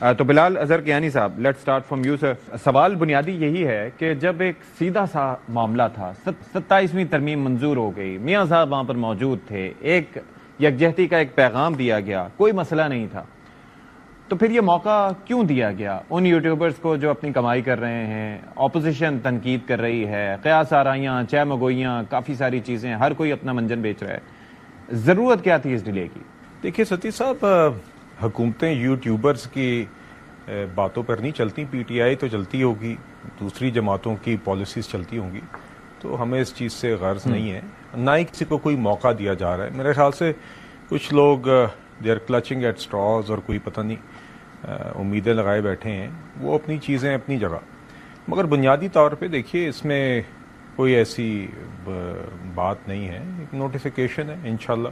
تو بلال اظہر کیانی صاحب، let start from you sir. سوال بنیادی یہی ہے کہ جب ایک سیدھا سا معاملہ تھا، 27ویں ترمیم منظور ہو گئی، میاں صاحب وہاں پر موجود تھے، ایک یکجہتی کا ایک پیغام دیا گیا، کوئی مسئلہ نہیں تھا، تو پھر یہ موقع کیوں دیا گیا ان یوٹیوبرز کو جو اپنی کمائی کر رہے ہیں؟ اپوزیشن تنقید کر رہی ہے، قیاس آرائیاں، چہ مگوئیاں، کافی ساری چیزیں، ہر کوئی اپنا منجن بیچ رہا ہے. ضرورت کیا تھی اس ڈیلے کی؟ دیکھیے ستی صاحب، حکومتیں یوٹیوبرز کی باتوں پر نہیں چلتی. پی ٹی آئی تو چلتی ہوگی، دوسری جماعتوں کی پالیسیز چلتی ہوں گی، تو ہمیں اس چیز سے غرض نہیں ہے، نہ ہی کسی کو کوئی موقع دیا جا رہا ہے. میرے خیال سے کچھ لوگ دے آر کلچنگ ایٹ اسٹراز، اور کوئی پتہ نہیں امیدیں لگائے بیٹھے ہیں. وہ اپنی چیزیں اپنی جگہ، مگر بنیادی طور پہ دیکھیے اس میں کوئی ایسی بات نہیں ہے. ایک نوٹیفیکیشن ہے، انشاءاللہ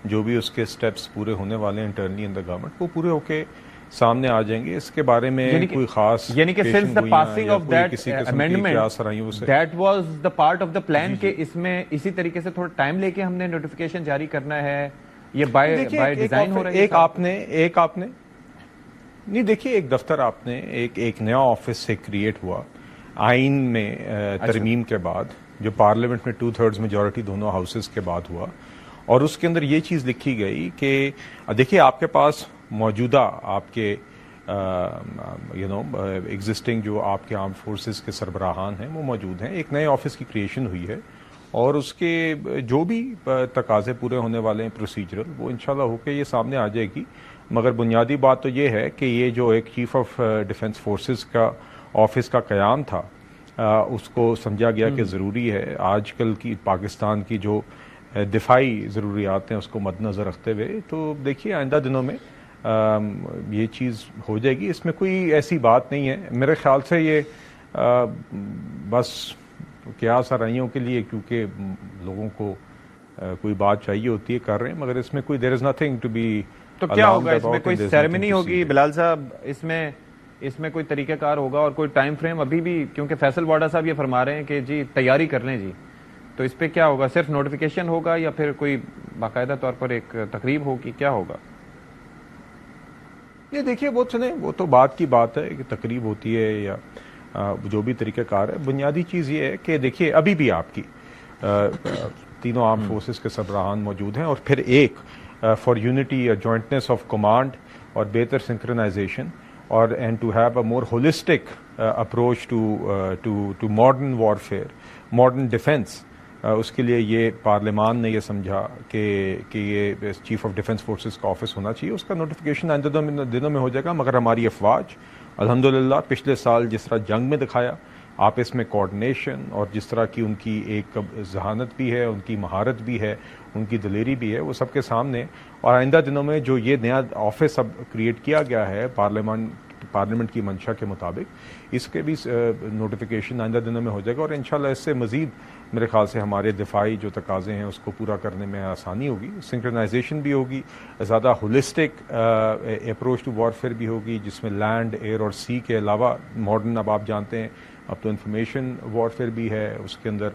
جو بھی اس کے سٹیپس پورے ہونے والے ہیں انٹرنلی ان دا گورنمنٹ، وہ پورے ہو کے سامنے آ جائیں گے. اس کے بارے میں کوئی خاص یعنی کہ since the passing of that amendment that was the part of the plan کہ اس میں اسی طریقے سے تھوڑا ٹائم لے کے ہم نے نوٹیفیکیشن جاری کرنا ہے، یہ بائی ڈیزائن ہو رہا ہے. ایک آپ نے نہیں دیکھیے، ایک دفتر آپ نے ایک نیا آفس سے کریٹ ہوا آئین میں ترمیم کے بعد، جو پارلیمنٹ میں 2/3 میجورٹی دونوں ہاؤسز کے بعد ہوا، اور اس کے اندر یہ چیز لکھی گئی کہ دیکھیے آپ کے پاس موجودہ آپ کے ایگزسٹنگ جو آپ کے آرم فورسز کے سربراہان ہیں وہ موجود ہیں. ایک نئے آفس کی کریشن ہوئی ہے، اور اس کے جو بھی تقاضے پورے ہونے والے ہیں پروسیجرل، وہ انشاءاللہ ہو کے یہ سامنے آ جائے گی. مگر بنیادی بات تو یہ ہے کہ یہ جو ایک چیف آف ڈیفنس فورسز کا آفس کا قیام تھا، اس کو سمجھا گیا کہ ضروری ہے آج کل کی پاکستان کی جو دفاعی ضروریات ہیں اس کو مد نظر رکھتے ہوئے. تو دیکھیے آئندہ دنوں میں یہ چیز ہو جائے گی. اس میں کوئی ایسی بات نہیں ہے میرے خیال سے. یہ بس قیاس آرائیوں کے لیے، کیونکہ لوگوں کو کوئی بات چاہیے ہوتی ہے، کر رہے ہیں، مگر اس میں کوئی دیر از نتھنگ ٹو بی. تو کیا ہوگا اس میں؟ کوئی سیریمنی ہوگی بلال صاحب؟ اس میں کوئی طریقہ کار ہوگا اور کوئی ٹائم فریم ابھی بھی؟ کیونکہ فیصل واڈا صاحب یہ فرما رہے ہیں کہ جی تیاری کر لیں جی، تو اس پہ کیا ہوگا؟ صرف نوٹیفیکیشن ہوگا یا پھر کوئی باقاعدہ طور پر ایک تقریب ہوگی؟ کیا ہوگا یہ؟ دیکھیے وہ تو بات کی بات ہے کہ تقریب ہوتی ہے یا جو بھی طریقہ کار ہے. بنیادی چیز یہ ہے کہ دیکھیے ابھی بھی آپ کی تینوں آرم فورسز کے سربراہان موجود ہیں، اور پھر ایک for unity, jointness of command اور بہتر سنکرونائزیشن، اور and to have a more holistic approach to modern warfare, modern defence. اس کے لیے یہ پارلیمان نے یہ سمجھا کہ یہ چیف آف ڈیفنس فورسز کا آفس ہونا چاہیے. اس کا نوٹیفیکیشن آئندہ دنوں میں ہو جائے گا. مگر ہماری افواج الحمدللہ پچھلے سال جس طرح جنگ میں دکھایا، آپس میں کوآرڈینیشن، اور جس طرح کی ان کی ایک ذہانت بھی ہے، ان کی مہارت بھی ہے، ان کی دلیری بھی ہے، وہ سب کے سامنے. اور آئندہ دنوں میں جو یہ نیا آفس اب کریٹ کیا گیا ہے پارلیمنٹ کی منشا کے مطابق، اس کے بھی نوٹیفیکیشن آئندہ دنوں میں ہو جائے گا. اور انشاءاللہ اس سے مزید میرے خیال سے ہمارے دفاعی جو تقاضے ہیں اس کو پورا کرنے میں آسانی ہوگی. سنکرونائزیشن بھی ہوگی، زیادہ ہولسٹک اپروچ ٹو وارفیئر بھی ہوگی، جس میں لینڈ، ایئر اور سی کے علاوہ ماڈرن، اب آپ جانتے ہیں اب تو انفارمیشن وارفیئر بھی ہے، اس کے اندر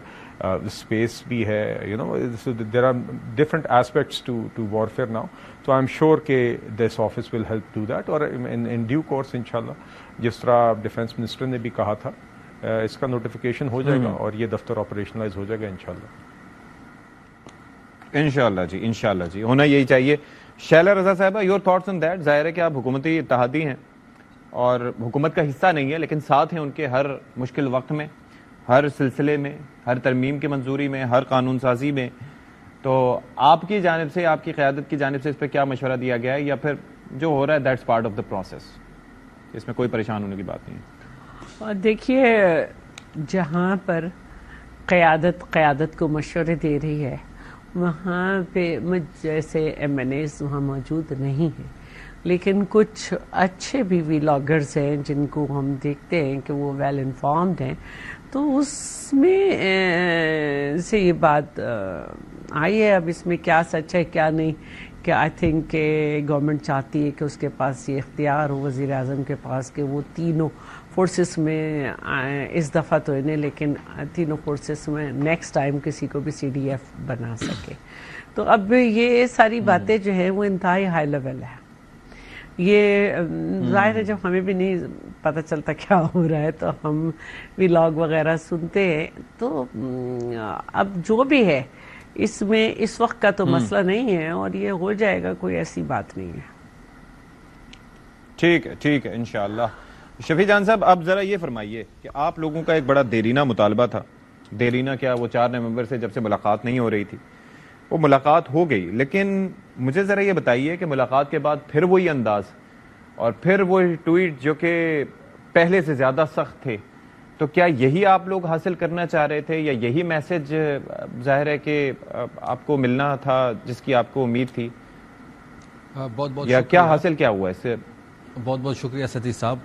اسپیس بھی ہے. There are different aspects to warfare now. تو آئی ایم شیور کہ this office will help do that. اور ان ڈیو کورس انشاءاللہ جس طرح ڈیفنس منسٹر نے بھی کہا تھا، اس کا نوٹیفیکیشن ہو جائے گا اور یہ دفتر آپریشنلائز ہو جائے گا انشاءاللہ. انشاءاللہ جی، انشاءاللہ جی، ہونا یہی چاہیے. شیلا رضا صاحبہ، یور تھاٹس آن دیٹ؟ ظاہر ہے کہ آپ حکومتی اتحادی ہیں اور حکومت کا حصہ نہیں ہے، لیکن ساتھ ہیں ان کے ہر مشکل وقت میں، ہر سلسلے میں، ہر ترمیم کی منظوری میں، ہر قانون سازی میں. تو آپ کی جانب سے، آپ کی قیادت کی جانب سے اس پہ کیا مشورہ دیا گیا ہے، یا پھر جو ہو رہا ہے that's part of the process, اس میں کوئی پریشان ہونے کی بات نہیں ہے؟ دیکھیے، جہاں پر قیادت کو مشورے دے رہی ہے، وہاں پہ مجھ جیسے ایم این ایز وہاں موجود نہیں ہیں، لیکن کچھ اچھے بھی ولاگرز ہیں جن کو ہم دیکھتے ہیں کہ وہ ویل انفارمڈ ہیں. تو اس میں سے یہ بات آئی ہے. اب اس میں کیا سچ ہے کیا نہیں، کہ آئی تھنک کہ گورنمنٹ چاہتی ہے کہ اس کے پاس یہ اختیار ہو، وزیر اعظم کے پاس، کہ وہ تینوں فورسز میں اس دفعہ تو انہیں، لیکن تینوں فورسز میں نیکسٹ ٹائم کسی کو بھی سی ڈی ایف بنا سکے. تو اب یہ ساری باتیں جو ہیں وہ انتہائی ہائی لیول ہے. یہ ظاہر ہے جب ہمیں بھی نہیں پتہ چلتا کیا ہو رہا ہے تو ہم ولاگ وغیرہ سنتے ہیں. تو اب جو بھی ہے اس میں اس وقت کا تو مسئلہ نہیں ہے اور یہ ہو جائے گا, کوئی ایسی بات نہیں ہے. ٹھیک ہے انشاءاللہ. شفیع جان صاحب اب ذرا یہ فرمائیے کہ آپ لوگوں کا ایک بڑا دیرینہ مطالبہ تھا. دیرینہ کیا, وہ 4 نومبر سے جب سے ملاقات نہیں ہو رہی تھی وہ ملاقات ہو گئی, لیکن مجھے ذرا یہ بتائیے کہ ملاقات کے بعد پھر وہی انداز اور پھر وہ ٹویٹ جو کہ پہلے سے زیادہ سخت تھے, تو کیا یہی آپ لوگ حاصل کرنا چاہ رہے تھے یا یہی میسج ظاہر ہے کہ آپ کو ملنا تھا جس کی آپ کو امید تھی, بہت بہت یا کیا حاصل کیا ہوا اس سے؟ بہت بہت شکریہ ستی صاحب.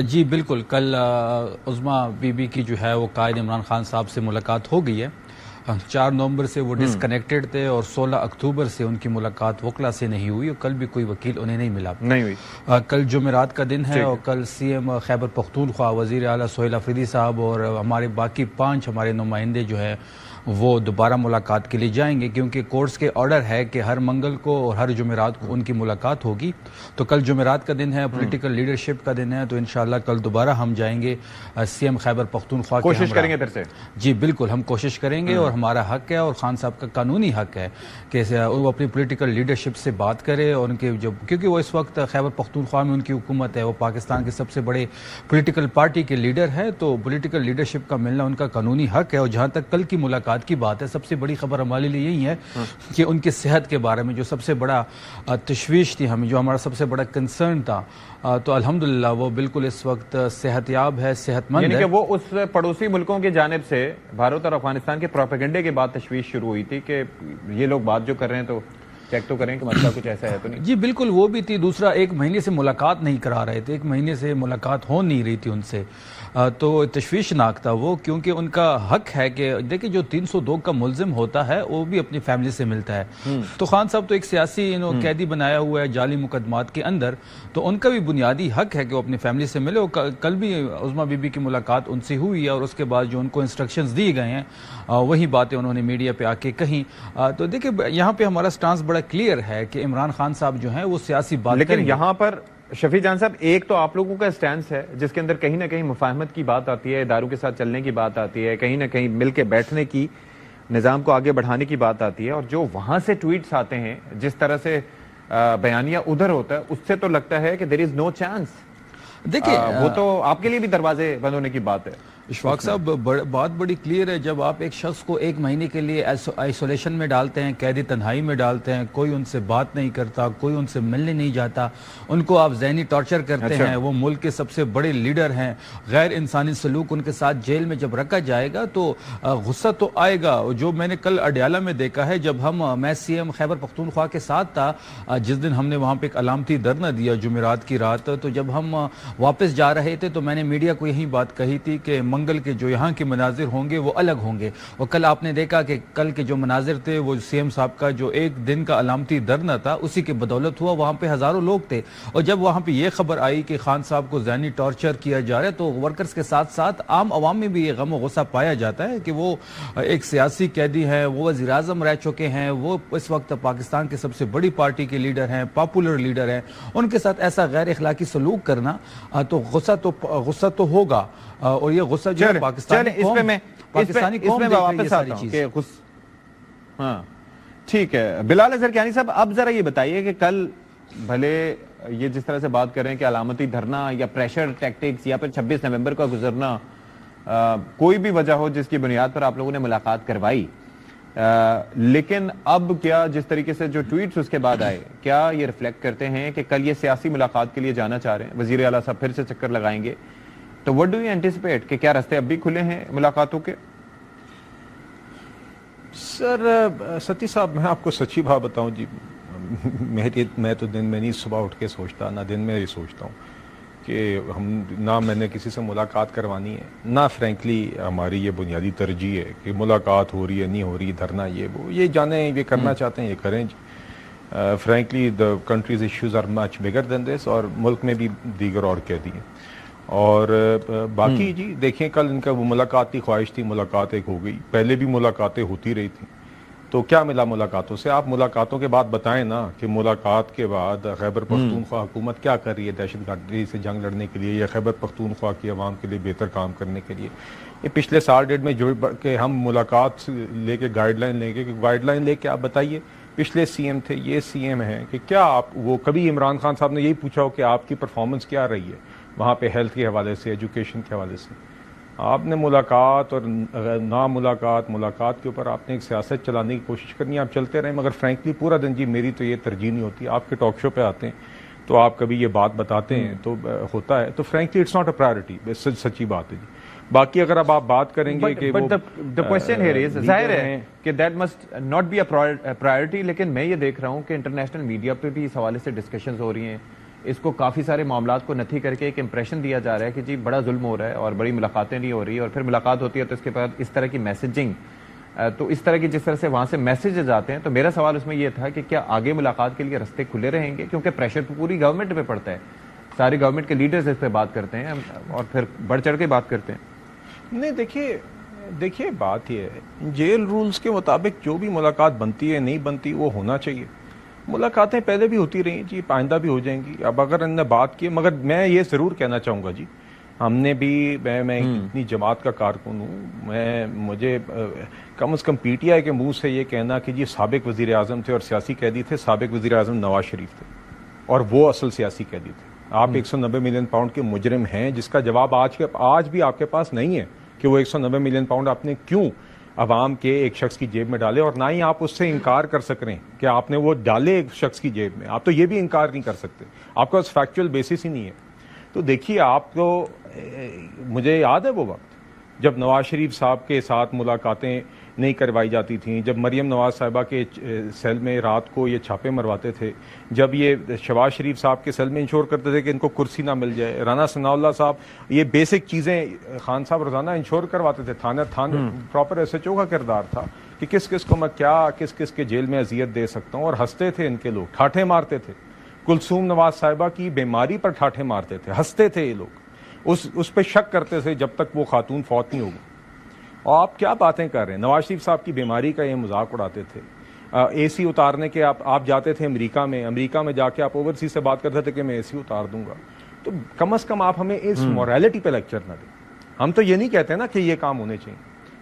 جی بالکل, کل عظما بی بی کی جو ہے وہ قائد عمران خان صاحب سے ملاقات ہو گئی ہے. 4 نومبر سے وہ ڈسکنیکٹڈ تھے اور 16 اکتوبر سے ان کی ملاقات وکلا سے نہیں ہوئی اور کل بھی کوئی وکیل انہیں نہیں ملا. نہیں ہوئی. کل جمعرات کا دن ہے اور کل سی ایم خیبر پختونخوا وزیر اعلیٰ سہیل افریدی صاحب اور ہمارے باقی 5 ہمارے نمائندے جو ہیں وہ دوبارہ ملاقات کے لیے جائیں گے, کیونکہ کورٹس کے آرڈر ہے کہ ہر منگل کو اور ہر جمعرات کو ان کی ملاقات ہوگی. تو کل جمعرات کا دن ہے, پولیٹیکل لیڈرشپ کا دن ہے, تو انشاءاللہ کل دوبارہ ہم جائیں گے سی ایم خیبر پختونخوا کے. کوشش کریں گے پھر سے. جی بالکل ہم کوشش کریں گے اور ہمارا حق ہے اور خان صاحب کا قانونی حق ہے کہ وہ اپنی پولیٹیکل لیڈرشپ سے بات کرے اور ان کے کیونکہ وہ اس وقت خیبر پختونخوا میں ان کی حکومت ہے, وہ پاکستان کے سب سے بڑے پولیٹیکل پارٹی کے لیڈر ہے, تو پولیٹیکل لیڈرشپ کا ملنا ان کا قانونی حق ہے. اور جہاں تک کل کی ملاقات کی بات ہے, سب سے بڑی خبر ہمارے لیے یہی ہے کہ ان کی صحت کے بارے میں جو سب سے بڑا تشویش تھی ہمیں, جو ہمارا سب سے بڑا کنسرن تھا, تو الحمدللہ وہ بالکل اس وقت صحت یاب ہے, صحت مند ہے. یعنی کہ وہ اس پڑوسی ملکوں کی جانب سے بھارت اور افغانستان کے پروپیگنڈے کے بعد تشویش شروع ہوئی تھی کہ یہ لوگ بات جو کر رہے ہیں تو چیک تو کریں کہ مسئلہ کچھ ایسا ہے تو نہیں. جی بالکل وہ بھی تھی. دوسرا 1 مہینے سے ملاقات نہیں کرا رہے تھے, 1 مہینے سے ملاقات ہو نہیں رہی تھی ان سے, تو تشویشناک تھا وہ, کیونکہ ان کا حق ہے کہ دیکھیں جو 302 کا ملزم ہوتا ہے وہ بھی اپنی فیملی سے ملتا ہے. تو خان صاحب تو ایک سیاسی قیدی بنایا ہوا ہے جعلی مقدمات کے اندر, تو ان کا بھی بنیادی حق ہے کہ وہ اپنی فیملی سے ملے. کل بھی عظما بی بی کی ملاقات ان سے ہوئی ہے اور اس کے بعد جو ان کو انسٹرکشنز دیے گئے ہیں وہی باتیں انہوں نے میڈیا پہ آ کے کہیں. تو دیکھیں یہاں پہ ہمارا سٹانس بڑا کلیئر ہے کہ عمران خان صاحب جو ہیں وہ سیاسی بات کریں گے. لیکن یہاں پر شفیع جان صاحب ایک تو آپ لوگوں کا سٹینس ہے جس کے اندر کہیں نہ کہیں مفاہمت کی بات آتی ہے, اداروں کے ساتھ چلنے کی بات آتی ہے, کہیں نہ کہیں مل کے بیٹھنے کی, نظام کو آگے بڑھانے کی بات آتی ہے, اور جو وہاں سے ٹویٹس آتے ہیں جس طرح سے بیانیہ ادھر ہوتا ہے اس سے تو لگتا ہے کہ there is no chance. دیکھیں وہ تو آپ کے لیے بھی دروازے بند ہونے کی بات ہے. اشفاق صاحب بات بڑی کلیئر ہے. جب آپ ایک شخص کو 1 مہینے کے لیے آئسولیشن میں ڈالتے ہیں, قیدی تنہائی میں ڈالتے ہیں, کوئی ان سے بات نہیں کرتا, کوئی ان سے ملنے نہیں جاتا, ان کو آپ ذہنی ٹارچر کرتے ہیں, وہ ملک کے سب سے بڑے لیڈر ہیں, غیر انسانی سلوک ان کے ساتھ جیل میں جب رکھا جائے گا تو غصہ تو آئے گا. جو میں نے کل اڈیالہ میں دیکھا ہے, جب میں سی ایم خیبر پختونخوا کے ساتھ تھا, جس دن ہم نے وہاں پہ ایک علامتی دھرنا دیا جمعرات کی رات, تو جب ہم واپس جا رہے تھے تو میں نے میڈیا کو یہی بات کہی تھی کہ منگل کے جو یہاں کے مناظر ہوں گے وہ الگ ہوں گے. اور کل آپ نے دیکھا کہ کل کے جو مناظر تھے وہ سی ایم صاحب کا جو 1 دن کا علامتی دھرنا تھا اسی کے بدولت ہوا. وہاں پہ ہزاروں لوگ تھے, اور جب وہاں پہ یہ خبر آئی کہ خان صاحب کو ذہنی ٹارچر کیا جا رہا ہے تو ورکرز کے ساتھ ساتھ عام عوام میں بھی یہ غم و غصہ پایا جاتا ہے کہ وہ ایک سیاسی قیدی ہیں, وہ وزیر اعظم رہ چکے ہیں, وہ اس وقت پاکستان کے سب سے بڑی پارٹی کے لیڈر ہیں, پاپولر لیڈر ہیں, ان کے ساتھ ایسا غیر اخلاقی سلوک کرنا تو غصہ تو ہوگا. اور یہ غصہ جو ہے پاکستانی قوم دیکھ رہی ہے ساری چیز. ہاں ٹھیک ہے. بلال اظہر کیانی صاحب اب ذرا یہ بتائیے کہ کل بھلے یہ جس طرح سے بات کر رہے ہیں کہ علامتی دھرنا یا پریشر ٹیکٹکس یا پھر 26 نومبر کا گزرنا کوئی بھی وجہ ہو جس کی بنیاد پر آپ لوگوں نے ملاقات کروائی, لیکن اب کیا جس طریقے سے جو ٹویٹس اس کے بعد آئے کیا یہ ریفلیکٹ کرتے ہیں کہ کل یہ سیاسی ملاقات کے لیے جانا چاہ رہے ہیں, وزیر اعلیٰ صاحب پھر سے چکر لگائیں گے, تو what do you anticipate کہ کیا راستے اب بھی کھلے ہیں ملاقاتوں کے؟ سر ستی صاحب میں آپ کو سچی بات بتاؤں جی, میں تو دن میں نہیں صبح اٹھ کے سوچتا, نہ دن میں یہ سوچتا ہوں کہ نہ میں نے کسی سے ملاقات کروانی ہے, نہ فرینکلی ہماری یہ بنیادی ترجیح ہے کہ ملاقات ہو رہی ہے نہیں ہو رہی, دھرنا یہ جانیں, یہ کرنا چاہتے ہیں یہ کریں جی. Frankly the country's issues are much bigger than this, اور ملک میں بھی دیگر اور قیدی ہیں. اور باقی جی دیکھیں کل ان کا وہ ملاقات کی خواہش تھی, ملاقات ایک ہو گئی, پہلے بھی ملاقاتیں ہوتی رہی تھیں, تو کیا ملا ملاقاتوں سے؟ آپ ملاقاتوں کے بعد بتائیں نا کہ ملاقات کے بعد خیبر پختونخوا حکومت کیا کر رہی ہے دہشت گردی سے جنگ لڑنے کے لیے یا خیبر پختونخوا کی عوام کے لیے بہتر کام کرنے کے لیے. یہ پچھلے سال ڈیڑھ میں جو کہ ہم ملاقات لے کے گائیڈ لائن لیں گے کہ گائیڈ لائن لے کے آپ بتائیے پچھلے سی ایم تھے یہ سی ایم ہیں کہ کیا آپ وہ کبھی عمران خان صاحب نے یہی پوچھا ہو کہ آپ کی پرفارمنس کیا رہی ہے وہاں پہ ہیلتھ کے حوالے سے ایجوکیشن کے حوالے سے؟ آپ نے ملاقات اور نا ملاقات کے اوپر آپ نے ایک سیاست چلانے کی کوشش کرنی ہے. آپ چلتے رہیں مگر فرینکلی پورا دن جی میری تو یہ ترجیح نہیں ہوتی. آپ کے ٹاک شو پہ آتے ہیں تو آپ کبھی یہ بات بتاتے ہیں تو ہوتا ہے تو frankly it's not a priority. سچی بات ہے جی. باقی اگر اب آپ بات کریں گے کہ the question here is ظاہر ہے کہ that must not be a priority, لیکن میں یہ دیکھ رہا ہوں کہ انٹرنیشنل میڈیا پہ بھی اس حوالے سے ڈسکشنز ہو رہی ہیں. اس کو کافی سارے معاملات کو نتھی کر کے ایک امپریشن دیا جا رہا ہے کہ جی بڑا ظلم ہو رہا ہے اور بڑی ملاقاتیں نہیں ہو رہی, اور پھر ملاقات ہوتی ہے تو اس کے بعد اس طرح کی میسیجنگ, تو اس طرح کی جس طرح سے وہاں سے میسیجز آتے ہیں. تو میرا سوال اس میں یہ تھا کہ کیا آگے ملاقات کے لیے رستے کھلے رہیں گے, کیونکہ پریشر پوری گورنمنٹ پہ پڑتا ہے, ساری گورنمنٹ کے لیڈرز اس پہ بات کرتے ہیں اور پھر بڑھ چڑھ کے بات کرتے ہیں. نہیں دیکھیے بات یہ ہے جیل رولز کے مطابق جو بھی ملاقات بنتی ہے نہیں بنتی وہ ہونا چاہیے. ملاقاتیں پہلے بھی ہوتی رہی جی, آئندہ بھی ہو جائیں گی. اب اگر انہوں نے بات کی, مگر میں یہ ضرور کہنا چاہوں گا جی ہم نے بھی میں اتنی جماعت کا کارکن ہوں, مجھے کم از کم پی ٹی آئی کے منہ سے یہ کہنا کہ جی سابق وزیر اعظم تھے اور سیاسی قیدی تھے, سابق وزیر اعظم نواز شریف تھے اور وہ اصل سیاسی قیدی تھے. آپ 190 ملین پاؤنڈ کے مجرم ہیں جس کا جواب آج بھی آپ کے پاس نہیں ہے کہ وہ 190 ملین پاؤنڈ آپ نے کیوں عوام کے ایک شخص کی جیب میں ڈالے, اور نہ ہی آپ اس سے انکار کر سک رہے ہیں کہ آپ نے وہ ڈالے ایک شخص کی جیب میں. آپ تو یہ بھی انکار نہیں کر سکتے, آپ کا فیکچوئل بیسس ہی نہیں ہے. تو دیکھیے آپ کو مجھے یاد ہے وہ وقت جب نواز شریف صاحب کے ساتھ ملاقاتیں نہیں کروائی جاتی تھیں, جب مریم نواز صاحبہ کے سیل میں رات کو یہ چھاپے مرواتے تھے, جب یہ شہباز شریف صاحب کے سیل میں انشور کرتے تھے کہ ان کو کرسی نہ مل جائے, رانا ثناء اللہ صاحب یہ بیسک چیزیں خان صاحب روزانہ انشور کرواتے تھے. تھانے پراپر ایس ایچ او کا کردار تھا کہ کس کس کو میں کیا کس کے جیل میں اذیت دے سکتا ہوں, اور ہنستے تھے ان کے لوگ, ٹھاٹھے مارتے تھے. کلثوم نواز صاحبہ کی بیماری پر ٹھاٹھے مارتے تھے, ہنستے تھے یہ لوگ, اس پہ شک کرتے تھے جب تک وہ خاتون فوت نہیں ہوگی. اور آپ کیا باتیں کر رہے ہیں, نواز شریف صاحب کی بیماری کا یہ مذاق اڑاتے تھے. اے سی اتارنے کے آپ جاتے تھے امریکہ میں جا کے آپ اوورسیز سے بات کرتے تھے کہ میں اے سی اتار دوں گا. تو کم از کم آپ ہمیں اس مورالٹی پہ لیکچر نہ دیں. ہم تو یہ نہیں کہتے نا کہ یہ کام ہونے چاہیے,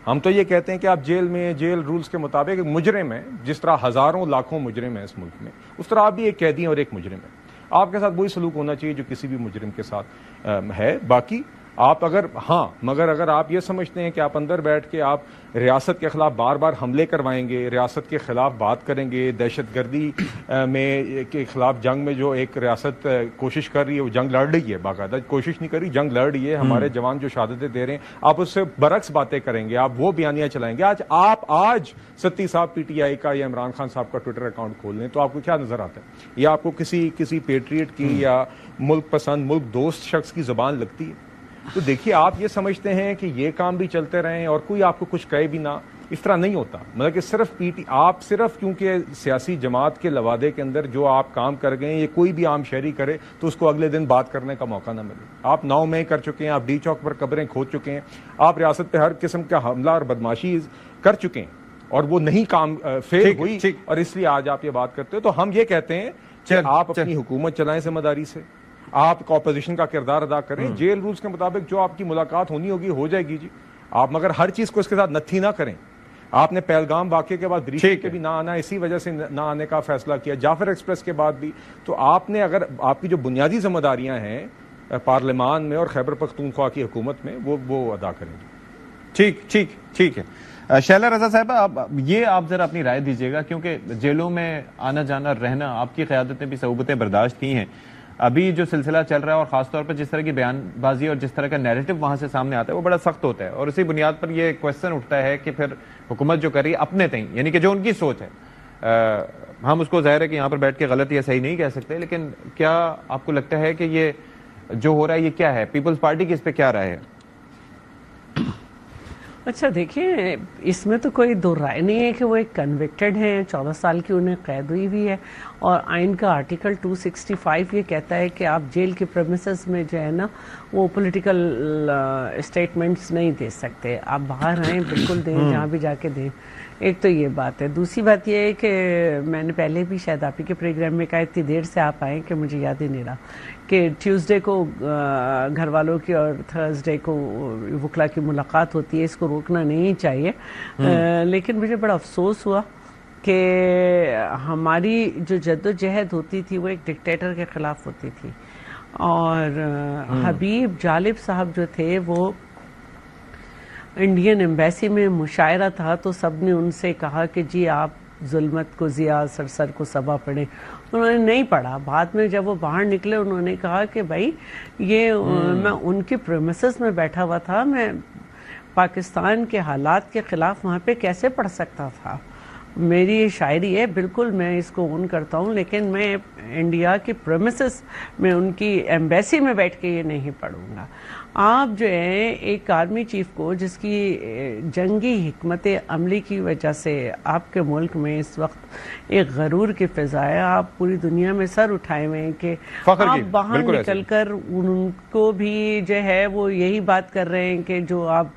ہم تو یہ کہتے ہیں کہ آپ جیل رولز کے مطابق ایک مجرم ہیں, جس طرح ہزاروں لاکھوں مجرم ہیں اس ملک میں, اس طرح آپ بھی ایک قیدی اور ایک مجرم ہے. آپ کے ساتھ وہی سلوک ہونا چاہیے جو کسی بھی مجرم کے ساتھ ہے. باقی آپ مگر اگر آپ یہ سمجھتے ہیں کہ آپ اندر بیٹھ کے آپ ریاست کے خلاف بار بار حملے کروائیں گے, ریاست کے خلاف بات کریں گے, دہشت گردی میں کے خلاف جنگ میں جو ایک ریاست کوشش کر رہی ہے وہ جنگ لڑ رہی ہے, باقاعدہ کوشش نہیں کر رہی, جنگ لڑ رہی ہے, ہمارے جوان جو شہادتیں دے رہے ہیں, آپ اس سے برعکس باتیں کریں گے, آپ وہ بیانیاں چلائیں گے. آج ستی صاحب پی ٹی آئی کا یا عمران خان صاحب کا ٹویٹر اکاؤنٹ کھول لیں تو آپ کو کیا نظر آتا ہے؟ یا آپ کو کسی پیٹریٹ کی یا ملک پسند ملک دوست شخص کی زبان لگتی ہے؟ تو دیکھیے آپ یہ سمجھتے ہیں کہ یہ کام بھی چلتے رہیں اور کوئی آپ کو کچھ کہے بھی نہ, اس طرح نہیں ہوتا. مطلب کہ آپ صرف کیونکہ سیاسی جماعت کے لوادے کے اندر جو آپ کام کر گئے ہیں, یہ کوئی بھی عام شہری کرے تو اس کو اگلے دن بات کرنے کا موقع نہ ملے. آپ 9 مئی کر چکے ہیں, آپ ڈی چوک پر قبریں کھود چکے ہیں, آپ ریاست پہ ہر قسم کا حملہ اور بدماشی کر چکے ہیں, اور وہ نہیں کام فیل ہوئی, اور اس لیے آج آپ یہ بات کرتے ہو. تو ہم یہ کہتے ہیں کہ آپ اپنی حکومت چلائیں ذمہ داری سے, آپ اپوزیشن کا کردار ادا کریں, جیل رولز کے مطابق جو آپ کی ملاقات ہونی ہوگی ہو جائے گی جی. آپ مگر ہر چیز کو اس کے ساتھ نتھی نہ کریں. آپ نے پہلگام واقعے کے بعد بریفنگ کے بھی نہ آنا, اسی وجہ سے نہ آنے کا فیصلہ کیا, جعفر ایکسپریس کے بعد بھی. تو آپ نے اگر آپ کی جو بنیادی ذمہ داریاں ہیں پارلیمان میں اور خیبر پختونخوا کی حکومت میں وہ ادا کریں جی. ٹھیک ہے. شیلا رضا صاحبہ, یہ آپ ذرا اپنی رائے دیجیے گا, کیونکہ جیلوں میں آنا جانا رہنا آپ کی قیادت نے بھی صعوبتیں برداشت کی ہیں. ابھی جو سلسلہ چل رہا ہے اور خاص طور پر جس طرح کی بیان بازی اور جس طرح کا نیریٹو وہاں سے سامنے آتا ہے وہ بڑا سخت ہوتا ہے, اور اسی بنیاد پر یہ کویسچن اٹھتا ہے کہ پھر حکومت جو کر رہی ہے اپنے تئیں, یعنی کہ جو ان کی سوچ ہے, ہم اس کو ظاہر ہے کہ یہاں پر بیٹھ کے غلط یا صحیح نہیں کہہ سکتے, لیکن کیا آپ کو لگتا ہے کہ یہ جو ہو رہا ہے یہ کیا ہے, پیپلز پارٹی کی اس پہ کیا رائے ہے؟ اچھا دیکھیں, اس میں تو کوئی دو رائے نہیں ہے کہ وہ ایک کنوکٹڈ ہیں, 14 سال کی انہیں قید ہوئی بھی ہے, اور آئین کا آرٹیکل 265 یہ کہتا ہے کہ آپ جیل کے پریمیسز میں جو ہے نا وہ پولیٹیکل اسٹیٹمنٹس نہیں دے سکتے. آپ باہر آئیں بالکل دیں, جہاں بھی جا کے دیں, ایک تو یہ بات ہے. دوسری بات یہ ہے کہ میں نے پہلے بھی شاید آپ ہی کے پروگرام میں کہا اتنی دیر سے آپ آئیں کہ مجھے یاد ہی نہیں رہا کہ ٹیوزڈے کو گھر والوں کی اور تھرسڈے کو وکلا کی ملاقات ہوتی ہے. اس کو روکنا نہیں چاہیے, لیکن مجھے بڑا افسوس ہوا کہ ہماری جو جد و جہد ہوتی تھی وہ ایک ڈکٹیٹر کے خلاف ہوتی تھی, اور حبیب جالب صاحب جو تھے وہ انڈین ایمبیسی میں مشاعرہ تھا تو سب نے ان سے کہا کہ جی آپ ظلمت کو ضیا سرسر کو صبا پڑھیں. انہوں نے نہیں پڑھا. بعد میں جب وہ باہر نکلے انہوں نے کہا کہ بھائی یہ میں ان کی پریمیسز میں بیٹھا ہوا تھا, میں پاکستان کے حالات کے خلاف وہاں پہ کیسے پڑھ سکتا تھا. میری یہ شاعری ہے, بالکل میں اس کو اون کرتا ہوں, لیکن میں انڈیا کی پریمیسز میں ان کی ایمبیسی میں بیٹھ کے یہ نہیں پڑھوں گا. آپ جو ہے ایک آرمی چیف کو جس کی جنگی حکمت عملی کی وجہ سے آپ کے ملک میں اس وقت ایک غرور کی فضا ہے, آپ پوری دنیا میں سر اٹھائے ہوئے ہیں کہ آپ باہر نکل کر ان کو بھی جو ہے وہ یہی بات کر رہے ہیں کہ جو آپ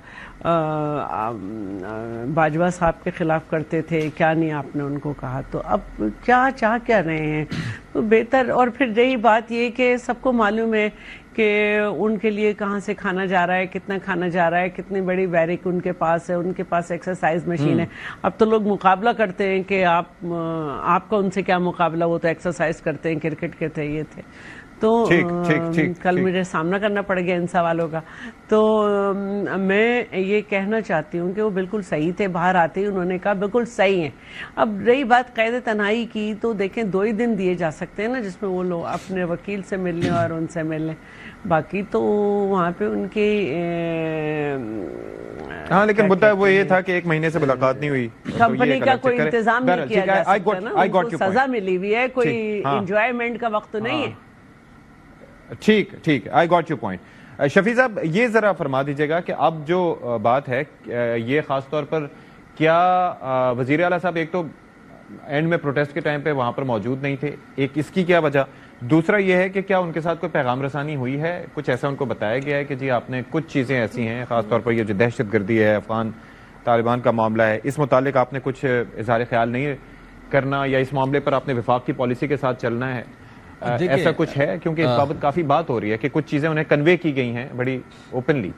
باجوہ صاحب کے خلاف کرتے تھے, کیا نہیں آپ نے ان کو کہا. تو اب کیا چاہ کیا رہے ہیں, تو بہتر. اور پھر رہی بات یہ کہ سب کو معلوم ہے کہ ان کے لیے کہاں سے کھانا جا رہا ہے, کتنا کھانا جا رہا ہے, کتنی بڑی بیرک ان کے پاس ہے, ان کے پاس ایکسرسائز مشین ہے. اب تو لوگ مقابلہ کرتے ہیں کہ آپ کا ان سے کیا مقابلہ, وہ تو ایکسرسائز کرتے ہیں, کرکٹ کے تھے, یہ تھے. تو کل مجھے سامنا کرنا پڑ گیا ان سوالوں کا. تو میں یہ کہنا چاہتی ہوں کہ وہ بالکل صحیح تھے, باہر آتے ہی انہوں نے کہا بالکل صحیح ہیں. اب رہی بات قید تنہائی کی, تو دیکھیں 2 ہی دن دیے جا سکتے ہیں نا جس میں وہ لوگ اپنے وکیل سے مل لیں اور ان سے مل لیں, باقی تو وہاں پہ ان کی ہاں. لیکن مدعا وہ یہ تھا کہ 1 مہینے سے ملاقات نہیں ہوئی, کمپنی کا کوئی انتظام نہیں کیا جا سکتا نا, ان کو سزا ملی ہوئی ہے, کوئی انجوائمنٹ کا وقت تو نہیں ہے. ٹھیک, آئی گاٹ یو پوائنٹ. شفیع صاحب یہ ذرا فرما دیجیے گا کہ اب جو بات ہے یہ خاص طور پر کیا وزیر اعلیٰ صاحب ایک تو اینڈ میں پروٹیسٹ کے ٹائم پہ وہاں پر موجود نہیں تھے, ایک اس کی کیا وجہ, دوسرا یہ ہے کہ کیا ان کے ساتھ کوئی پیغام رسانی ہوئی ہے, کچھ ایسا ان کو بتایا گیا ہے کہ جی آپ نے کچھ چیزیں ایسی ہیں, خاص طور پر یہ جو دہشت گردی ہے, افغان طالبان کا معاملہ ہے, اس متعلق آپ نے کچھ اظہار خیال نہیں کرنا, یا اس معاملے پر آپ نے وفاق کی پالیسی کے ساتھ چلنا ہے, ایسا کچھ ہے؟ کیونکہ اس بابت کافی بات ہو رہی ہے کہ کچھ چیزیں انہیں کنوے کی گئی ہیں بڑی اوپنلی.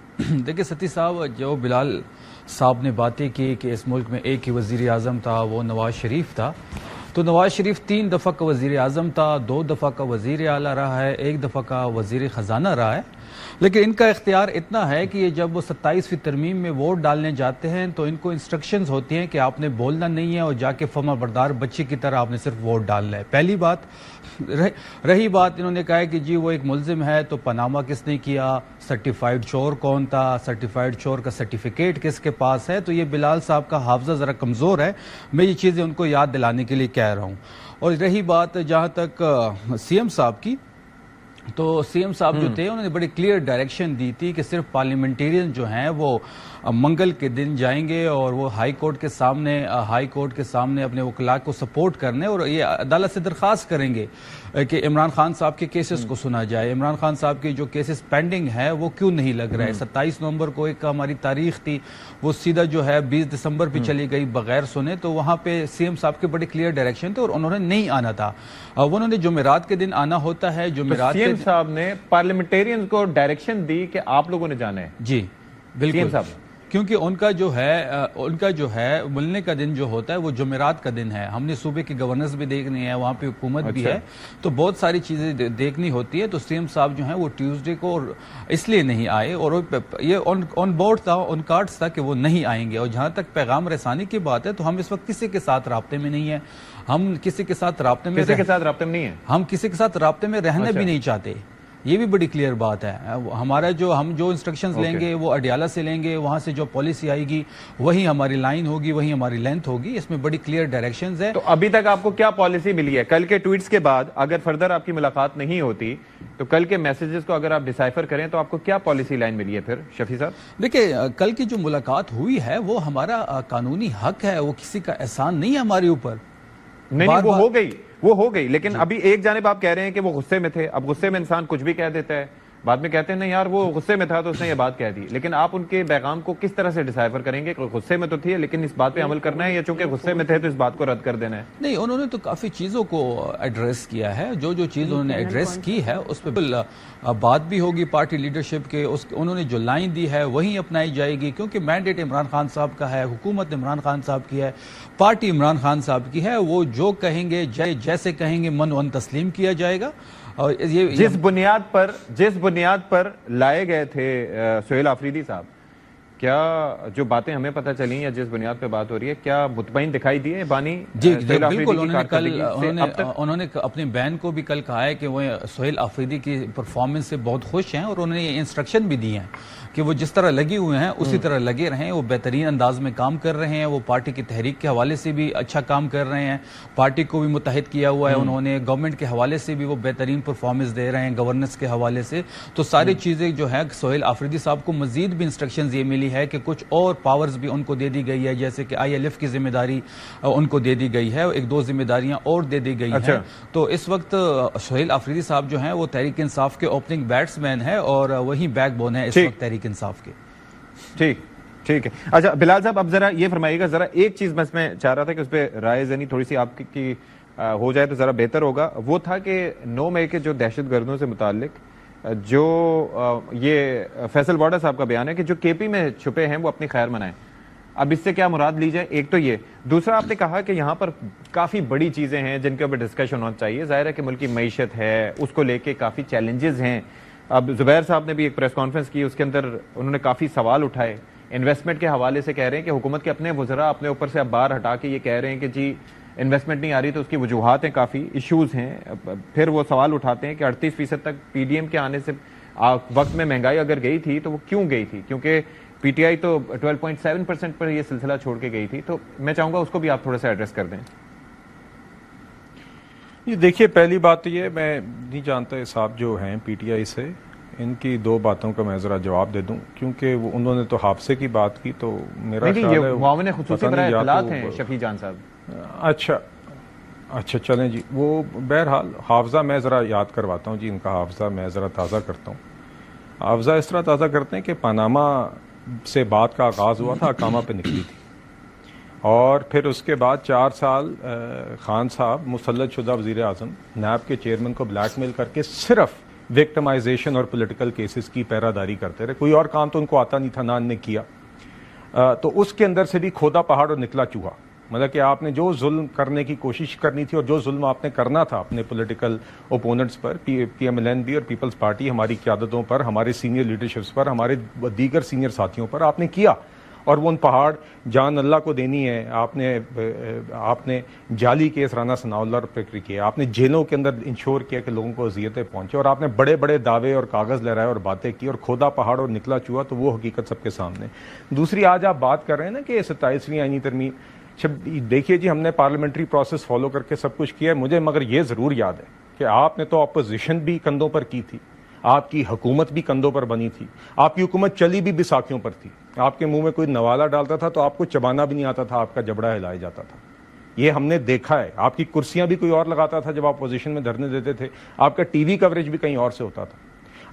دیکھیں ستی صاحب, جو بلال صاحب نے باتیں کی کہ اس ملک میں ایک ہی وزیر اعظم تھا, وہ نواز شریف تھا, تو نواز شریف 3 دفعہ کا وزیر اعظم تھا, 2 دفعہ کا وزیر اعلیٰ رہا ہے, 1 دفعہ کا وزیر خزانہ رہا ہے. لیکن ان کا اختیار اتنا ہے کہ یہ جب وہ 27ویں ترمیم میں ووٹ ڈالنے جاتے ہیں تو ان کو انسٹرکشنز ہوتی ہیں کہ آپ نے بولنا نہیں ہے اور جا کے فرما بردار بچے کی طرح آپ نے صرف ووٹ ڈالنا ہے. پہلی بات. رہی بات, انہوں نے کہا کہ جی وہ ایک ملزم ہے تو پاناما کس نے کیا, سرٹیفائیڈ چور کون تھا, سرٹیفائیڈ چور کا سرٹیفکیٹ کس کے پاس ہے. تو یہ بلال صاحب کا حافظہ ذرا کمزور ہے, میں یہ چیزیں ان کو یاد دلانے کے لیے کہہ رہا ہوں. اور رہی بات جہاں تک سی ایم صاحب کی, تو سی ایم صاحب جو تھے انہوں نے بڑی کلیئر ڈائریکشن دی تھی کہ صرف پارلیمنٹیرین جو ہیں وہ منگل کے دن جائیں گے اور وہ ہائی کورٹ کے سامنے اپنے وکلاء کو سپورٹ کرنے اور یہ عدالت سے درخواست کریں گے کہ عمران خان صاحب کے کیسز کو سنا جائے. عمران خان صاحب کے جو کیسز پینڈنگ ہے وہ کیوں نہیں لگ رہے. 27 نومبر کو ایک ہماری تاریخ تھی, وہ سیدھا جو ہے 20 دسمبر پہ چلی گئی بغیر سنے. تو وہاں پہ سی ایم صاحب کے بڑے کلیئر ڈائریکشن تھے اور انہوں نے نہیں آنا تھا. انہوں نے جمعرات کے دن آنا ہوتا ہے. جمعرات سی ایم صاحب نے پارلیمنٹیرین کو ڈائریکشن دی کہ آپ لوگوں نے جانا ہے. جی بالکل, کیونکہ ان کا جو ہے ملنے کا دن جو ہوتا ہے وہ جمعرات کا دن ہے. ہم نے صوبے کے گورنرز بھی دیکھنے ہیں, وہاں پہ حکومت بھی ہے, تو بہت ساری چیزیں دیکھنی ہوتی ہے. تو سی ایم صاحب جو ہیں وہ ٹیوزڈے کو اس لیے نہیں آئے, اور یہ آن بورڈ تھا, آن کارڈز تھا کہ وہ نہیں آئیں گے. اور جہاں تک پیغام رسانی کی بات ہے تو ہم اس وقت کسی کے ساتھ رابطے میں نہیں ہیں. ہم کسی کے ساتھ رابطے میں نہیں ہیں, ہم کسی کے ساتھ رابطے میں رہنا بھی نہیں چاہتے. یہ بھی بڑی کلیئر بات ہے. ہم جو انسٹرکشنز لیں گے وہ اڈیالہ سے لیں گے, وہاں سے جو پالیسی آئے گی وہی ہماری لائن ہوگی, وہی ہماری لینتھ ہوگی. اس میں بڑی کلیئر ڈائریکشنز ہے. تو ابھی تک آپ کو کیا پالیسی ملی ہے؟ کل کے ٹویٹس کے بعد اگر فردر آپ کی ملاقات نہیں ہوتی تو کل کے میسیجز کو اگر آپ ڈیسائفر کریں تو آپ کو کیا پالیسی لائن ملی ہے پھر شفیع صاحب؟ دیکھیں, کل کی جو ملاقات ہوئی ہے وہ ہمارا قانونی حق ہے, وہ کسی کا احسان نہیں ہے ہمارے اوپر. نہیں, وہ ہو گئی, لیکن ابھی ایک جانب آپ کہہ رہے ہیں کہ وہ غصے میں تھے. اب غصے میں انسان کچھ بھی کہہ دیتا ہے, بعد میں کہتے ہیں نہیں یار وہ غصے میں تھا تو اس نے یہ بات کہہ دی, لیکن آپ ان کے پیغام کو کس طرح سے ڈسائفر کریں گے کہ غصے میں تو تھی لیکن اس بات پہ عمل کرنا ہے, یا چونکہ غصے میں تھے تو اس بات کو رد کر دینا ہے؟ نہیں, انہوں نے تو کافی چیزوں کو ایڈریس کیا ہے, جو چیز انہوں نے ایڈریس کی ہے اس پہ بات بھی ہوگی پارٹی لیڈرشپ کے, انہوں نے جو لائن دی ہے وہی اپنائی جائے گی, کیونکہ مینڈیٹ عمران خان صاحب کا ہے, حکومت عمران خان صاحب کی ہے, پارٹی عمران خان صاحب کی ہے, وہ جو کہیں گے جیسے کہیں گے من ون تسلیم کیا جائے گا. اور یہ جس بنیاد پر لائے گئے تھے سہیل آفریدی صاحب, کیا جو باتیں ہمیں پتہ چلی یا جس بنیاد پہ بات ہو رہی ہے کیا مطمئن دکھائی دیے بانی؟ جی بالکل, انہوں نے اپنے بین کو بھی کل کہا ہے کہ وہ سہیل آفریدی کی پرفارمنس سے بہت خوش ہیں, اور انہوں نے یہ انسٹرکشن بھی دی ہیں کہ وہ جس طرح لگے ہوئے ہیں اسی طرح لگے رہیں, وہ بہترین انداز میں کام کر رہے ہیں, وہ پارٹی کی تحریک کے حوالے سے بھی اچھا کام کر رہے ہیں, پارٹی کو بھی متحد کیا ہوا ہے انہوں نے, گورنمنٹ کے حوالے سے بھی وہ بہترین پرفارمنس دے رہے ہیں, گورننس کے حوالے سے. تو ساری چیزیں جو ہے سہیل آفریدی صاحب کو مزید بھی انسٹرکشنز یہ ملی ہے کہ کچھ اور پاورز بھی ان کو دے دی گئی ہے, جیسے کہ ILF کی ذمہ داری ان کو دے دی گئی ہے, ایک دو ذمہ داریاں اور دے دی گئی ہیں. تو اس وقت سہیل آفریدی صاحب جو ہیں وہ تحریک انصاف کے اوپننگ بیٹس مین ہے اور وہی بیک بون ہے اس وقت تحریک انصاف کے. ٹھیک ہے. اچھا بلال صاحب, اب ذرا یہ فرمائیے گا, ذرا ایک چیز بس میں چاہ رہا تھا کہ اس پہ رائے زنی تھوڑی سی آپ کی ہو جائے تو ذرا بہتر ہوگا. وہ تھا کہ 9 مئی کے جو دہشت گردوں سے متعلق جو یہ فیصل وارڈا صاحب کا بیان ہے کہ جو KP میں چھپے ہیں وہ اپنی خیر منائیں. اب اس سے کیا مراد لی جائے؟ ایک تو یہ, دوسرا آپ نے کہا کہ یہاں پر کافی بڑی چیزیں ہیں جن کے اوپر ڈسکشن ہونا چاہیے. ظاہر ہے کہ ملک کی معیشت ہے, اس کو لے کے کافی چیلنجز ہیں. اب زبیر صاحب نے بھی ایک پریس کانفرنس کی, اس کے اندر انہوں نے کافی سوال اٹھائے انویسٹمنٹ کے حوالے سے. کہہ رہے ہیں کہ حکومت کے اپنے وزراء اپنے اوپر سے اب بار ہٹا کے یہ کہہ رہے ہیں کہ جی انویسٹمنٹ نہیں آ رہی, تو اس کی وجوہات ہیں, کافی ایشوز ہیں. پھر وہ سوال اٹھاتے ہیں کہ 38% تک PDM کے آنے سے وقت میں مہنگائی اگر گئی تھی تو وہ کیوں گئی تھی, کیونکہ PTI تو 12.7% پر یہ سلسلہ چھوڑ کے گئی تھی. تو میں چاہوں گا اس کو بھی آپ تھوڑا سا ایڈریس کر دیں. یہ دیکھیے, پہلی بات تو یہ میں نہیں جانتا یہ صاحب جو ہیں PTI سے, ان کی 2 باتوں کا میں ذرا جواب دے دوں, کیونکہ وہ انہوں نے تو حادثے کی بات کی, تو میرا خیال ہے معاون خصوصی برائے اطلاعات ہیں شفیع جان صاحب. اچھا چلیں جی. وہ بہرحال حافظہ میں ذرا یاد کرواتا ہوں جی, ان کا حافظہ میں ذرا تازہ کرتا ہوں. حافظہ اس طرح تازہ کرتے ہیں کہ پاناما سے بات کا آغاز ہوا تھا, اقامہ پہ نکلی تھی, اور پھر اس کے بعد 4 سال خان صاحب مسلط شدہ وزیر اعظم نیب کے چیئرمین کو بلیک میل کر کے صرف وکٹمائزیشن اور پولیٹیکل کیسز کی پیراداری کرتے رہے. کوئی اور کام تو ان کو آتا نہیں تھا, نہ ان نے کیا. تو اس کے اندر سے بھی کھودا پہاڑ اور نکلا چوہا, مطلب کہ آپ نے جو ظلم کرنے کی کوشش کرنی تھی اور جو ظلم آپ نے کرنا تھا اپنے پولیٹیکل اوپوننٹس پر, PMLN بھی اور پیپلز پارٹی ہماری قیادتوں پر, ہمارے سینئر لیڈرشپس پر, ہمارے دیگر سینئر ساتھیوں پر آپ نے کیا, اور وہ ان پہاڑ جان اللہ کو دینی ہے. آپ نے جعلی کیس رانا ثناء اللہ پر کیا, آپ نے جیلوں کے اندر انشور کیا کہ لوگوں کو اذیتیں پہنچے, اور آپ نے بڑے بڑے دعوے اور کاغذ لہرائے اور باتیں کی, اور کھودا پہاڑ اور نکلا چوہا, تو وہ حقیقت سب کے سامنے. دوسری, آج آپ بات کر رہے ہیں نا کہ 27ویں آئینی ترمیم, دیکھیے جی ہم نے پارلیمنٹری پروسیس فالو کر کے سب کچھ کیا ہے, مجھے مگر یہ ضرور یاد ہے کہ آپ نے تو اپوزیشن بھی کندھوں پر کی تھی, آپ کی حکومت بھی کندھوں پر بنی تھی, آپ کی حکومت چلی بھی بساکھیوں پر تھی. آپ کے منہ میں کوئی نوالا ڈالتا تھا تو آپ کو چبانا بھی نہیں آتا تھا, آپ کا جبڑا ہلایا جاتا تھا. یہ ہم نے دیکھا ہے. آپ کی کرسیاں بھی کوئی اور لگاتا تھا جب آپ اپوزیشن میں دھرنے دیتے تھے, آپ کا ٹی وی کوریج بھی کہیں اور سے ہوتا تھا,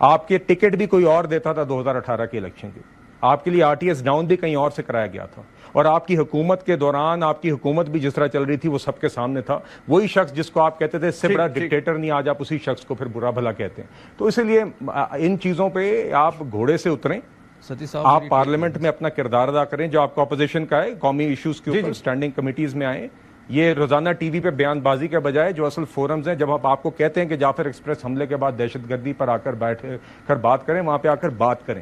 آپ کے ٹکٹ بھی کوئی اور دیتا تھا 2018 کے الیکشن کے, آپ کے لیے RTS ڈاؤن بھی کہیں اور سے کرایا گیا تھا, اور آپ کی حکومت کے دوران آپ کی حکومت بھی جس طرح چل رہی تھی وہ سب کے سامنے تھا. وہی شخص جس کو آپ کہتے تھے اس سے بڑا ڈکٹیٹر نہیں, آج آپ اسی شخص کو پھر برا بھلا کہتے ہیں. تو اسی لیے ان چیزوں پہ آپ گھوڑے سے اتریں, آپ پارلیمنٹ میں اپنا کردار ادا کریں جو آپ کا اپوزیشن کا ہے, قومی ایشوز کے اوپر اسٹینڈنگ کمیٹیز میں آئیں. یہ روزانہ ٹی وی پہ بیان بازی کے بجائے جو اصل فورمز ہیں, جب آپ کو کہتے ہیں کہ جعفر ایکسپریس حملے کے بعد دہشت گردی پر آ کر بیٹھ کر بات کریں, وہاں پہ آ کر بات کریں.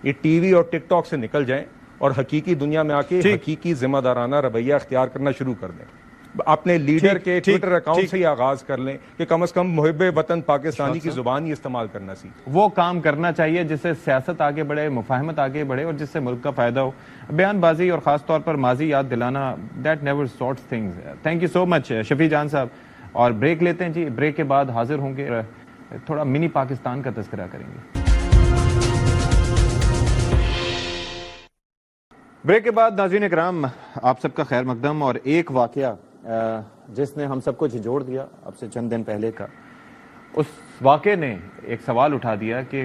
یہ ٹی وی اور ٹک ٹاک سے نکل جائیں اور حقیقی دنیا میں آ کے حقیقی ذمہ دارانہ رویہ اختیار کرنا شروع کر دیں. اپنے لیڈر کے ٹویٹر اکاؤنٹ سے ہی آغاز کر لیں کہ کم از کم محب وطن پاکستانی کی زبان ہی استعمال کرنا سیکھ. وہ کام کرنا چاہیے جس سے سیاست آگے بڑھے, مفاہمت آگے بڑھے, اور جس سے ملک کا فائدہ ہو. بیان بازی اور خاص طور پر ماضی یاد دلانا, that never sorts things. Thank you so much Shafi Jan صاحب. اور بریک لیتے ہیں جی, بریک کے بعد حاضر ہوں گے, تھوڑا منی پاکستان کا تذکرہ کریں گے. بریک کے بعد ناظرین اکرام آپ سب کا خیر مقدم. اور ایک واقعہ جس نے ہم سب کو جھنجھوڑ دیا اب سے چند دن پہلے کا, اس واقعے نے ایک سوال اٹھا دیا کہ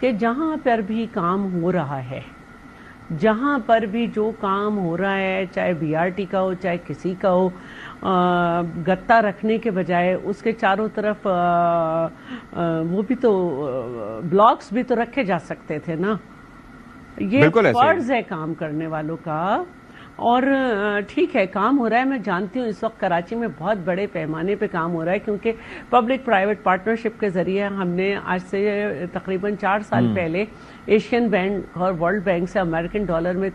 کہ جہاں پر بھی کام ہو رہا ہے، جہاں پر بھی جو کام ہو رہا ہے، چاہے بی آر ٹی کا ہو چاہے کسی کا ہو، گتا رکھنے کے بجائے اس کے چاروں طرف وہ بھی تو بلاکس بھی تو رکھے جا سکتے تھے نا. یہ فرض ہے کام کرنے والوں کا. اور ٹھیک ہے کام ہو رہا ہے، میں جانتی ہوں اس وقت کراچی میں بہت بڑے پیمانے پہ کام ہو رہا ہے، کیونکہ پبلک پرائیویٹ پارٹنرشپ کے ذریعے ہم نے آج سے تقریباً 4 سال پہلے ایشین بینک اور ورلڈ بینک سے امریکن ڈالر میں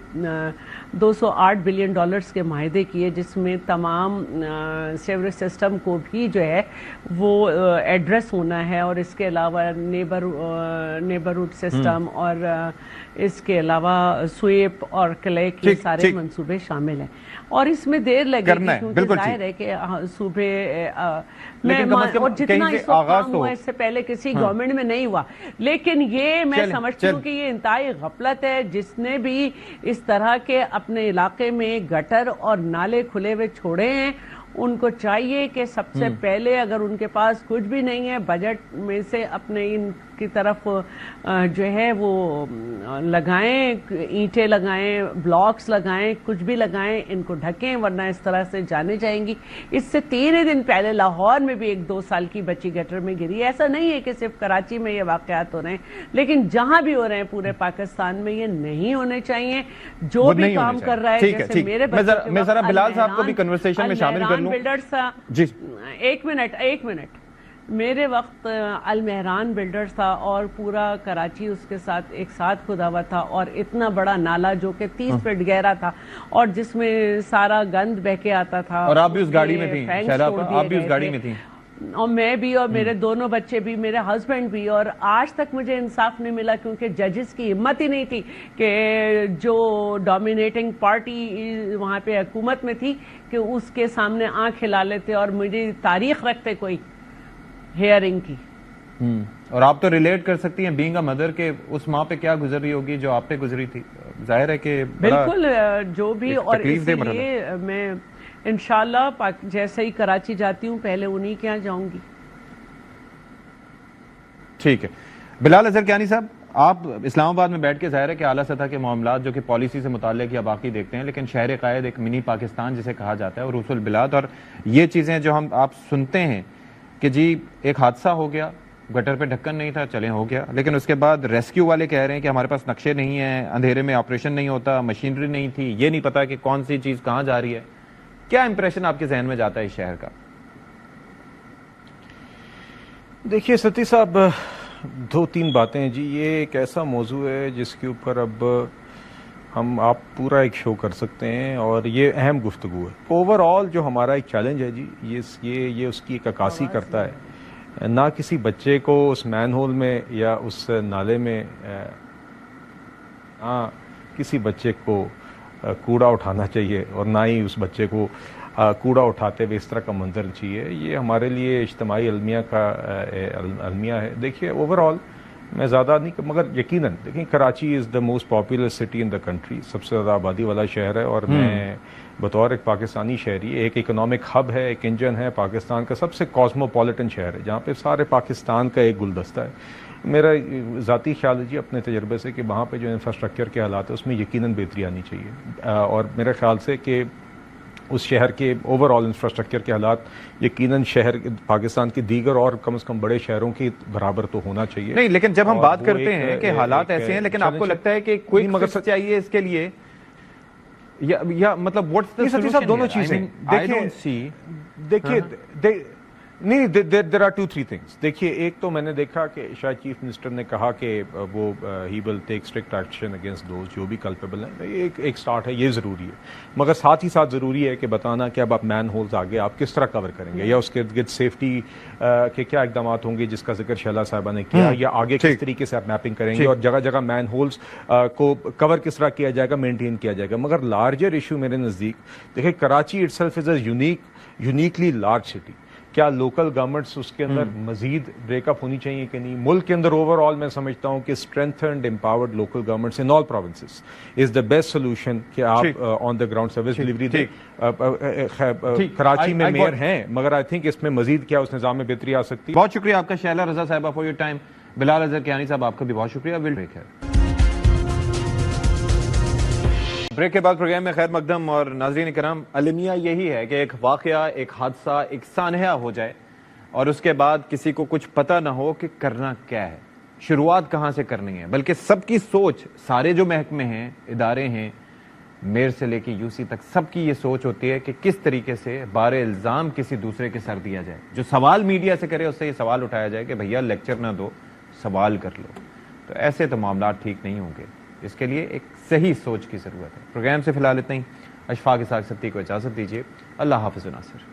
$208 بلین کے معاہدے کیے، جس میں تمام سیوریج سسٹم کو بھی جو ہے وہ ایڈریس ہونا ہے، اور اس کے علاوہ نیبرہڈ سسٹم اور اس کے علاوہ سویپ اور کلے کے سارے منصوبے شامل ہیں. اور اس میں دیر لگے گی کیونکہ ظاہر ہے کہ صوبے میں اور جتنا اس وقت کام ہوا اس سے پہلے کسی گورنمنٹ میں نہیں ہوا. لیکن یہ میں سمجھتی ہوں کہ یہ انتہائی غفلت ہے. جس نے بھی اس طرح کے اپنے علاقے میں گٹر اور نالے کھلے ہوئے چھوڑے ہیں، ان کو چاہیے کہ سب سے پہلے اگر ان کے پاس کچھ بھی نہیں ہے بجٹ میں سے اپنے ان کی طرف جو ہے وہ لگائیں، اینٹیں لگائیں، بلاکس لگائیں، کچھ بھی لگائیں، ان کو ڈھکیں، ورنہ اس طرح سے جانے جائیں گی. اس سے 3 دن پہلے لاہور میں بھی 1-2 سال کی بچی گٹر میں گری. ایسا نہیں ہے کہ صرف کراچی میں یہ واقعات ہو رہے ہیں، لیکن جہاں بھی ہو رہے ہیں پورے پاکستان میں یہ نہیں ہونے چاہیے. جو بھی کام کر رہا ہے جیسے میرے بچے میں ذرا بلال صاحب کو بھی کنورسیشن میں شامل کر لوں. بلڈرز تھا، ایک منٹ میرے وقت المہران بلڈرز تھا اور پورا کراچی اس کے ساتھ ایک ساتھ کھدا ہوا تھا، اور اتنا بڑا نالا جو کہ 30 فٹ گہرا تھا اور جس میں سارا گند بہ کے آتا تھا. اور آپ بھی اس گاڑی میں تھیں شہلا، آپ بھی اس گاڑی میں تھیں. اور میں بھی اور میرے دونوں بچے بھی، میرے ہسبینڈ بھی. اور آج تک مجھے انصاف نہیں ملا کیونکہ ججز کی ہمت ہی نہیں تھی کہ جو ڈومینیٹنگ پارٹی وہاں پہ حکومت میں تھی کہ اس کے سامنے آنکھ ہلا لیتے اور مجھے تاریخ رکھتے کوئی ہیئرنگ کی. اور آپ تو ریلیٹ کر سکتی ہیں بینگ اے مدر کہ اس ماں پہ کیا گزر رہی ہوگی جو آپ پہ گزری تھی. ظاہر ہے کہ بالکل جو بھی. اور اس لیے میں انشاءاللہ جیسے ہی کراچی جاتی ہوں پہلے انہی کے یہاں جاؤں گی. ٹھیک ہے. بلال اظہر کیانی صاحب، آپ اسلام آباد میں بیٹھ کے ظاہر ہے کہ اعلیٰ سطح کے معاملات جو کہ پالیسی سے متعلق یا باقی دیکھتے ہیں، لیکن شہر قائد ایک منی پاکستان جسے کہا جاتا ہے، اور رسول البلاد، اور یہ چیزیں جو آپ سنتے ہیں کہ جی ایک حادثہ ہو گیا، گٹر پہ ڈھکن نہیں تھا، چلیں ہو گیا، لیکن اس کے بعد ریسکیو والے کہہ رہے ہیں کہ ہمارے پاس نقشے نہیں ہیں، اندھیرے میں آپریشن نہیں ہوتا، مشینری نہیں تھی، یہ نہیں پتا کہ کون سی چیز کہاں جا رہی ہے. کیا امپریشن آپ کے ذہن میں جاتا ہے اس شہر کا؟ دیکھیے ستی صاحب، 2-3 باتیں جی. یہ ایک ایسا موضوع ہے جس کے اوپر اب آپ پورا ایک شو کر سکتے ہیں، اور یہ اہم گفتگو ہے. اوور آل جو ہمارا ایک چیلنج ہے جی، یہ اس کی ایک عکاسی کرتا ہے. نہ کسی بچے کو اس مین ہول میں یا اس نالے میں، نہ کسی بچے کو کوڑا اٹھانا چاہیے، اور نہ ہی اس بچے کو کوڑا اٹھاتے ہوئے اس طرح کا منظر چاہیے. یہ ہمارے لیے اجتماعی المیہ ہے. دیکھیے اوور آل میں زیادہ نہیں، مگر یقیناً دیکھیں Karachi is the most popular city in the country, سب سے زیادہ آبادی والا شہر ہے. اور میں بطور ایک پاکستانی شہری، ایک اکنامک ہب ہے، ایک انجن ہے، پاکستان کا سب سے کاسموپولیٹن شہر ہے جہاں پہ سارے پاکستان کا ایک گلدستہ ہے. میرا ذاتی خیال ہے جی اپنے تجربے سے کہ وہاں پہ جو انفراسٹرکچر کے حالات ہیں اس میں یقیناً بہتری آنی چاہیے. اور میرے خیال سے کہ اس شہر کے اوور آل انفراسٹرکچر کے حالات یقیناً شہر پاکستان کے دیگر اور کم از کم بڑے شہروں کی برابر تو ہونا چاہیے. نہیں، لیکن جب ہم بات کرتے ہیں کہ حالات ایسے ہیں، لیکن آپ کو لگتا ہے کہ کوئی مگر چاہیے اس کے لیے، یا مطلب واٹس دی سولوشن؟ دونوں چیزیں دیکھیے نہیں، دیر آر 2-3 things. دیکھیے ایک تو میں نے دیکھا کہ شاید چیف منسٹر نے کہا کہ وہ ہی ول ٹیک اسٹرکٹ ایکشن اگینسٹ دوز جو بھی کلپیبل ہیں. ایک سٹارٹ ہے، یہ ضروری ہے. مگر ساتھ ہی ساتھ ضروری ہے کہ بتانا کہ اب آپ مین ہولز آگے آپ کس طرح کور کریں گے، یا اس کے ارد گرد سیفٹی کے کیا اقدامات ہوں گے جس کا ذکر شہلا صاحبہ نے کیا، یا آگے کس طریقے سے آپ میپنگ کریں گے، اور جگہ جگہ مین ہولز کو کور کس طرح کیا جائے گا، مینٹین کیا جائے گا. مگر لارجر ایشو میرے نزدیک دیکھیں Karachi it self is a uniquely large city. کیا لوکل گورنمنٹس اس کے اندر مزید بریک اپ ہونی چاہیے کہ نہیں؟ ملک کے اندر اوور آل میں سمجھتا ہوں کہ strengthened empowered local governments in all provinces is the best solution کہ آپ آن دا گراؤنڈ سروس ڈلیوری دیں. کراچی میں میئر ہیں، مگر آئی تھنک اس میں مزید کیا اس نظام میں بہتری آ سکتی ہے. بہت شکریہ آپ کا شہلا رضا صاحبہ فار یور ٹائم. بلال اظہر کیانی صاحب آپ کا بھی بہت شکریہ. بریک ہے. بریک کے بعد پروگرام میں خیر مقدم. اور ناظرین کرام، المیہ یہی ہے کہ ایک واقعہ، ایک حادثہ، ایک سانحہ ہو جائے اور اس کے بعد کسی کو کچھ پتہ نہ ہو کہ کرنا کیا ہے، شروعات کہاں سے کرنی ہے، بلکہ سب کی سوچ، سارے جو محکمے ہیں، ادارے ہیں، میئر سے لے کے یو سی تک، سب کی یہ سوچ ہوتی ہے کہ کس طریقے سے بار الزام کسی دوسرے کے سر دیا جائے. جو سوال میڈیا سے کرے اس سے یہ سوال اٹھایا جائے کہ بھیا لیکچر نہ دو، سوال کر لو. تو ایسے تو معاملات ٹھیک نہیں ہوں گے. اس کے لیے ایک صحیح سوچ کی ضرورت ہے. پروگرام سے فی الحال اتنا ہی. اشفاق اسحاق سبتی کو اجازت دیجیے. اللہ حافظ ناصر.